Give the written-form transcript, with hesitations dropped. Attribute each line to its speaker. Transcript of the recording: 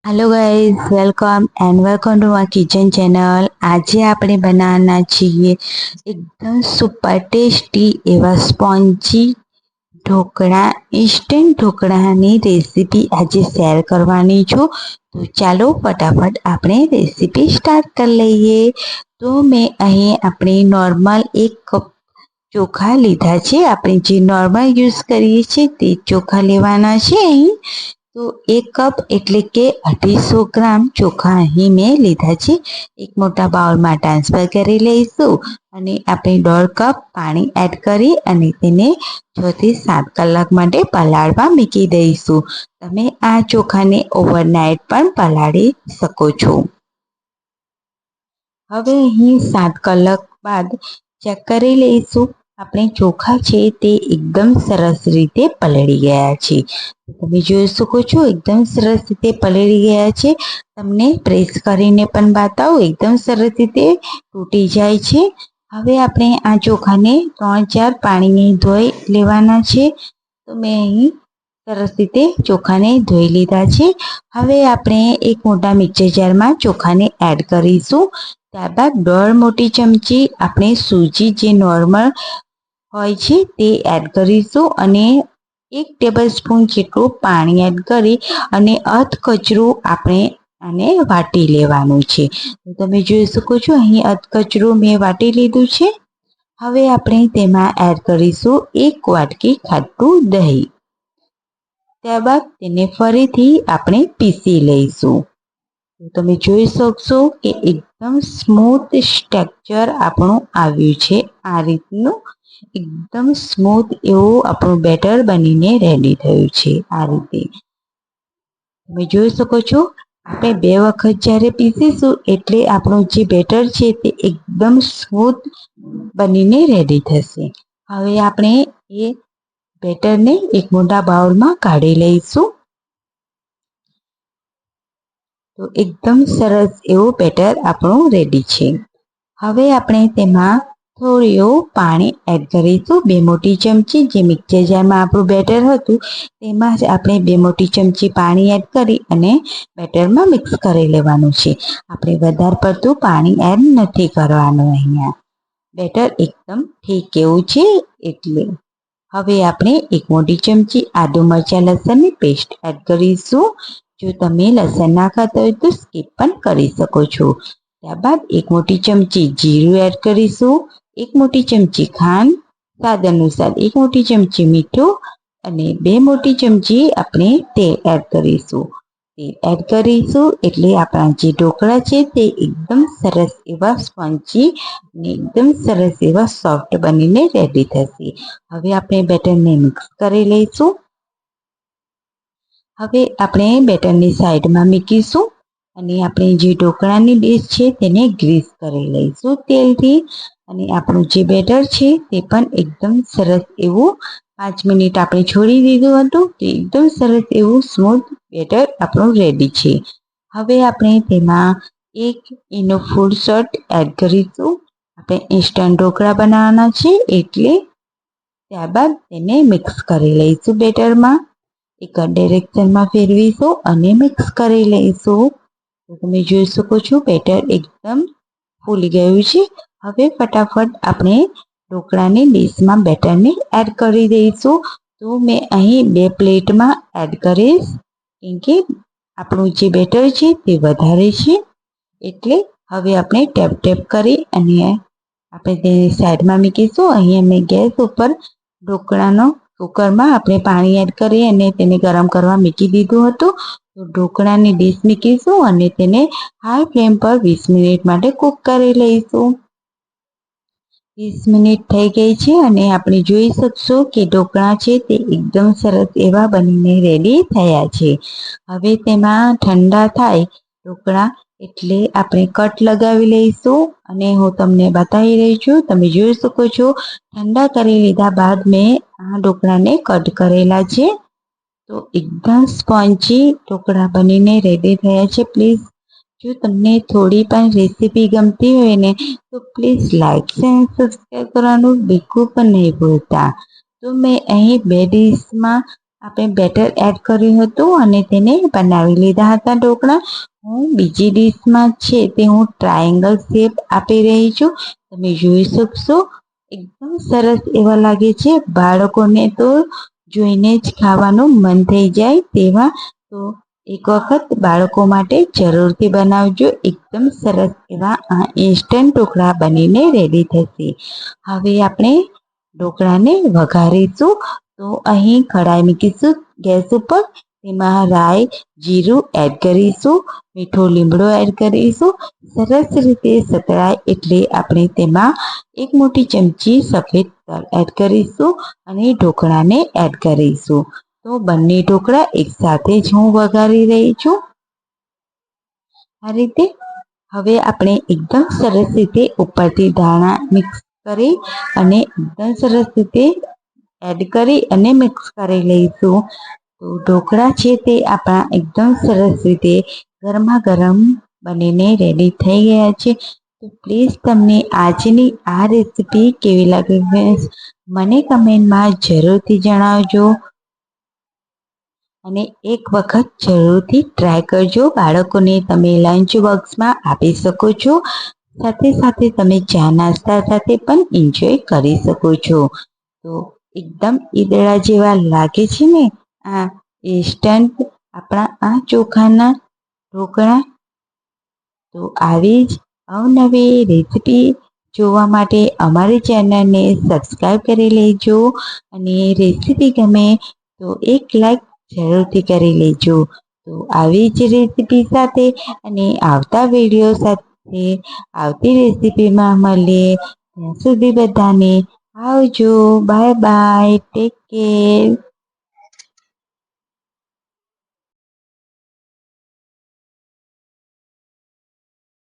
Speaker 1: Hello guys, welcome to my kitchen channel. આજે આપણે બનાવવાના છીએ એકદમ સુપર ટેસ્ટી એવા સ્પોન્જી ઢોકળા। ઇન્સ્ટન્ટ ઢોકળાની રેસીપી આજે શેર કરવાની છું। તો ચાલો ફટાફટ આપણે રેસીપી સ્ટાર્ટ કરી લઈએ। તો મેં અહીં આપણે નોર્મલ 1 કપ ચોખા લીધા છે। આપણે જે નોર્મલ યુઝ કરીએ છીએ તે ચોખા લેવાના છે। અહીં તો 1 કપ એટલે કે 250 ગ્રામ ચોખા અહીં મેં લીધા છે। એક મોટા બાઉલમાં ટ્રાન્સફર કરી લઈશું અને આપણે 1.5 કપ પાણી એડ કરી અને તેને 6 થી 7 કલાક માટે પલાળવા મૂકી દઈશું। તમે આ ચોખાને ઓવરનાઇટ પણ પલાળી શકો છો। હવે અહીં 7 કલાક બાદ ચેક કરી લઈશું। આપણે ચોખા છે તે એકદમ સરસ રીતે પલળી ગયા છે। તમે જોઈ શકો છો એકદમ સરસ રીતે પલળી ગયા છે। તમને પ્રેસ કરીને પણ બતાવું, એકદમ સરસ રીતે તૂટી જાય છે। હવે આપણે આ ચોખાને 3-4 પાણીને ધોઈ લેવાના છે। તો મેં અહીં સરસ રીતે ચોખાને ધોઈ લીધા છે। હવે આપણે એક મોટા મિક્સર જારમાં ચોખાને એડ કરીશું। ત્યારબાદ 1.5 મોટી ચમચી આપણે સૂજી જે નોર્મલ હોય છે તે એડ કરીશું અને 1 ટેબલસ્પૂન જેટલું પાણી એડ કરી અને અધકચરું આપણે આને વાટી લેવાનું છે। તમે જોઈ શકો છો અહીં અધકચરું મેં વાટી લીધું છે। હવે આપણે તેમાં એડ કરીશું 1 વાટકી ખાટું દહીં। ત્યારબાદ તેને ફરીથી આપણે પીસી લઈશું। તમે જોઈ શકશો કે એકદમ સ્મૂથ ટેક્સચર આપણું આવ્યું છે। આ રીતનું એકદમ સ્મૂથ એવું આપણું બેટર બનીને રેડી થયું છે। આ રીતે તમે જોઈ શકો છો આપણે 2 વખત જ્યારે પીસીશું એટલે આપણું જે બેટર છે તે એકદમ સ્મૂથ બનીને રેડી થશે। હવે આપણે એ બેટરને એક મોટા બાઉલમાં કાઢી લઈશું। તો એકદમ સરસ એવું બેટર આપણું રેડી છે। હવે આપણે તેમાં થોડું એવું પાણી એડ કરીશું। 2 મોટી ચમચી જે મિક્સર જારમાં આપણું બેટર હતું તેમાં જ આપણે 2 મોટી ચમચી પાણી એડ કરી અને બેટરમાં મિક્સ કરી લેવાનું છે। આપણે વધારે પડતું પાણી એડ નથી કરવાનું। અહીંયા બેટર એકદમ ઠીક એવું છે એટલે હવે આપણે 1 મોટી ચમચી આદુ મરચાં લસણની પેસ્ટ એડ કરીશું। જો તમે લસણ ના ખાતા હોય તો સ્કીપ પણ કરી શકો છો। ત્યારબાદ 1 મોટી ચમચી જીરું એડ કરીશું, 1 મોટી ચમચી ખાંડ, સ્વાદ અનુસાર 1 મોટી ચમચી મીઠું અને 2 મોટી ચમચી આપણે તેલ એડ કરીશું। તેલ એડ કરીશું એટલે આપણા જે ઢોકળા છે તે એકદમ સરસ એવા સ્પોન્જી અને એકદમ સરસ એવા સોફ્ટ બનીને રેડી થશે। હવે આપણે બેટરને મિક્સ કરી લઈશું। હવે આપણે બેટરની સાઈડમાં મૂકીશું અને આપણે જે ઢોકળાની ડીશ છે તેને ગ્રીસ કરી લઈશું તેલથી। અને આપણું જે બેટર છે તે પણ એકદમ સરસ એવું 5 મિનિટ આપણે છોડી દીધું હતું તો એકદમ સરસ એવું સ્મૂથ બેટર આપણું રેડી છે। હવે આપણે તેમાં 1 ઈનો ફૂડ સોલ્ટ એડ કરીશું। આપણે ઇન્સ્ટન્ટ ઢોકળા બનાવવાના છે એટલે ત્યારબાદ તેને મિક્સ કરી લઈશું બેટરમાં। એક ડાયરેક્શનમાં ફેરવીશું અને મિક્સ કરી લઈશું। તો તમે જોઈ શકો છો બેટર એકદમ ફૂલી ગયું છે। હવે ફટાફટ આપણે ઢોકળાની ડીશમાં બેટરને એડ કરી દઈશું। તો મેં અહીં 2 પ્લેટમાં એડ કરીશ કેમ કે આપણું જે બેટર છે તે વધારે છે એટલે હવે આપણે ટેપ કરી અને આપણે તેને સાઈડમાં મૂકીશું। અહીં અમે ગેસ ઉપર ઢોકળાનો કુકરમાં આપણે પાણી એડ કરી અને તેને ગરમ કરવા મૂકી દીધું હતું। તો ઢોકળાની ડીશ મૂકીશું અને તેને હાઈ ફ્લેમ પર 20 મિનિટ માટે કૂક કરી લઈશું। 20 મિનિટ થઈ ગઈ છે અને આપણે જોઈ શકશો કે ઢોકળા છે તે એકદમ સરસ એવા બનીને રેડી થયા છે। હવે તેમાં ઠંડા થાય ઢોકળા એટલે આપણે કટ લગાવી લઈશું અને હું તમને બતાવી રહી છું। તમે જોઈ શકો છો ઠંડા કરી લીધા બાદ મેં આ ઢોકળાને કટ કરેલા છે। તો એકદમ સ્પોન્જી ઢોકળા બનીને રેડી થયા છે। પ્લીઝ જો તમને થોડી પણ રેસીપી ગમતી હોય ને તો પ્લીઝ લાઈક એન્ડ સબસ્ક્રાઈબ કરવાનું બિલકુલ પણ નહીં ભૂલતા। તો મેં અહીં 2 ડીશમાં આપણે બેટર એડ કર્યું હતું અને તેને બનાવી લીધા હતા ઢોકળા. હું બીજી ડીશમાં છે તે હું ટ્રાયેંગલ શેપ આપી રહી છું. તમે જોઈ શકશો એકદમ સરસ એવા લાગે છે. બાળકોને તો જોઈને જ ખાવાનું મન થઈ જાય તેવા. તો એક વખત બાળકો માટે જરૂરથી બનાવજો. એકદમ સરસ એવા આ ઇન્સ્ટન્ટ ઢોકળા બનીને રેડી થશે. હવે આપણે ઢોકળાને વઘારીશું. તો અહીં કઢાઈ મૂકીશું ગેસ ઉપર. તેમાં રાઈ જીરું એડ કરીશું, મીઠો લીમડો એડ કરીશું. સરસ રીતે સતળાય એટલે આપણે તેમાં એક મોટી ચમચી સફેદ તલ એડ કરીશું અને ઢોકળાને એડ કરીશું. તો બંને ઢોકળા એકસાથે જ હું વઘારી રહી છું. આ રીતે હવે આપણે એકદમ સરસ રીતે ઉપરથી ધાણા મિક્સ કરી અને એકદમ સરસ રીતે એડ કરી અને મિક્સ કરી લઈશું. તો ઢોકળા છે તે આપણા એકદમ સરસ રીતે ગરમા ગરમ બનીને રેડી થઈ ગયા છે. તો પ્લીઝ તમને આજની આ રેસીપી કેવી લાગી મને કમેન્ટમાં જરૂરથી જણાવજો. અને એક વખત જરૂરથી ટ્રાય કરજો. બાળકોને તમે લંચ બોક્સમાં આપી શકો છો. સાથે સાથે તમે ચા નાસ્તા સાથે પણ એન્જોય કરી શકો છો. તો એકદમ ઈદડા જેવા લાગે છે ને આ ઇન્સ્ટન્ટ આપણા આ ચોખાના ઢોકળા. તો આવી જ અવનવી રેસીપી જોવા માટે અમારી ચેનલને સબસ્ક્રાઈબ કરી લેજો. અને રેસીપી ગમે તો એક લાઈક જરૂરથી કરી લેજો. તો આવી જ રેસીપી સાથે અને આવતા વિડીયો સાથે આવતી રેસીપીમાં મળીએ. ત્યાં સુધી બધાને આવજો. Bye bye. Take care.